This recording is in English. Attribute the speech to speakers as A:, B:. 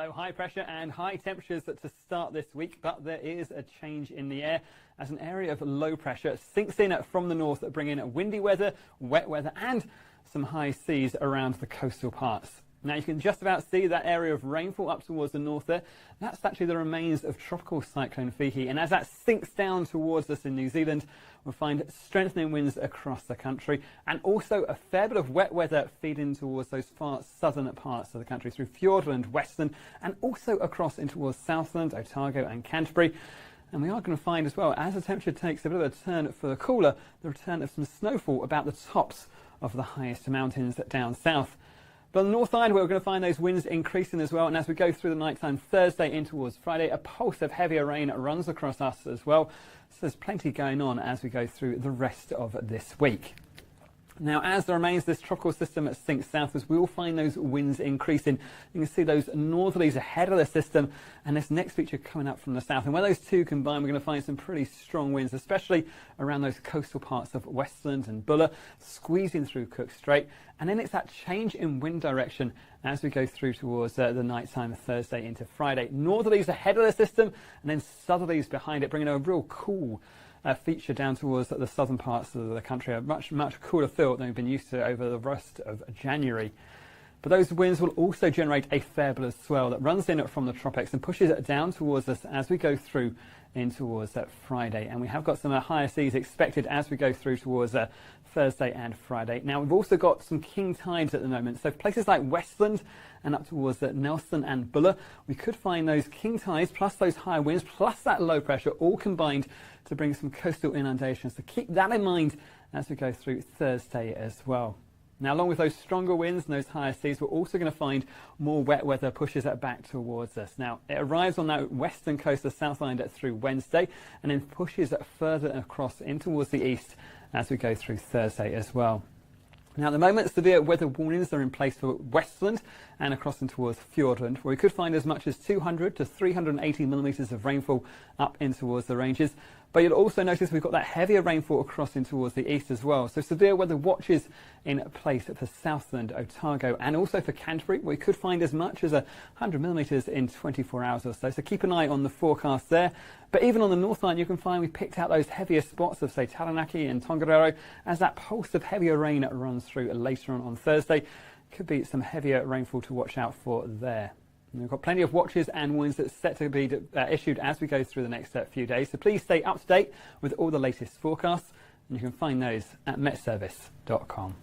A: Hello, high pressure and high temperatures to start this week, but there is a change in the air as an area of low pressure sinks in from the north, bringing windy weather, wet weather and some high seas around the coastal parts. Now you can just about see that area of rainfall up towards the north there. That's actually the remains of tropical cyclone Fihi, and as that sinks down towards us in New Zealand, we'll find strengthening winds across the country and also a fair bit of wet weather feeding towards those far southern parts of the country through Fiordland, Westland and also across in towards Southland, Otago and Canterbury. And we are going to find as well, as the temperature takes a bit of a turn for the cooler, the return of some snowfall about the tops of the highest mountains down south. But on the north side, we're going to find those winds increasing as well. And as we go through the nighttime Thursday in towards Friday, a pulse of heavier rain runs across us as well. So there's plenty going on as we go through the rest of this week. Now, as there remains this tropical system that sinks southwards, we will find those winds increasing. You can see those northerlies ahead of the system and this next feature coming up from the south. And when those two combine, we're going to find some pretty strong winds, especially around those coastal parts of Westland and Buller, squeezing through Cook Strait. And then it's that change in wind direction as we go through towards the nighttime Thursday into Friday. Northerlies ahead of the system and then southerlies behind it, bringing a real cool feature down towards the southern parts of the country, a much cooler feel than we've been used to over the rest of January. But those winds will also generate a fair bit of swell that runs in from the tropics and pushes it down towards us as we go through in towards Friday. And we have got some higher seas expected as we go through towards Thursday and Friday. Now, we've also got some king tides at the moment. So places like Westland and up towards Nelson and Buller, we could find those king tides plus those high winds plus that low pressure all combined to bring some coastal inundations. So keep that in mind as we go through Thursday as well. Now, along with those stronger winds and those higher seas, we're also going to find more wet weather pushes it back towards us. Now, it arrives on that western coast of Southland through Wednesday and then pushes it further across in towards the east as we go through Thursday as well. Now, at the moment, severe weather warnings are in place for Westland and across and towards Fiordland, where we could find as much as 200 to 380 millimetres of rainfall up in towards the ranges. But you'll also notice we've got that heavier rainfall across in towards the east as well. So severe weather watches in place for Southland, Otago and also for Canterbury, where we could find as much as 100 millimetres in 24 hours or so. So keep an eye on the forecast there. But even on the north line, you can find we picked out those heavier spots of, say, Taranaki and Tongariro as that pulse of heavier rain runs through later on Thursday. Could be some heavier rainfall to watch out for there. And we've got plenty of watches and warnings that's set to be issued as we go through the next few days. So please stay up to date with all the latest forecasts, and you can find those at metservice.com.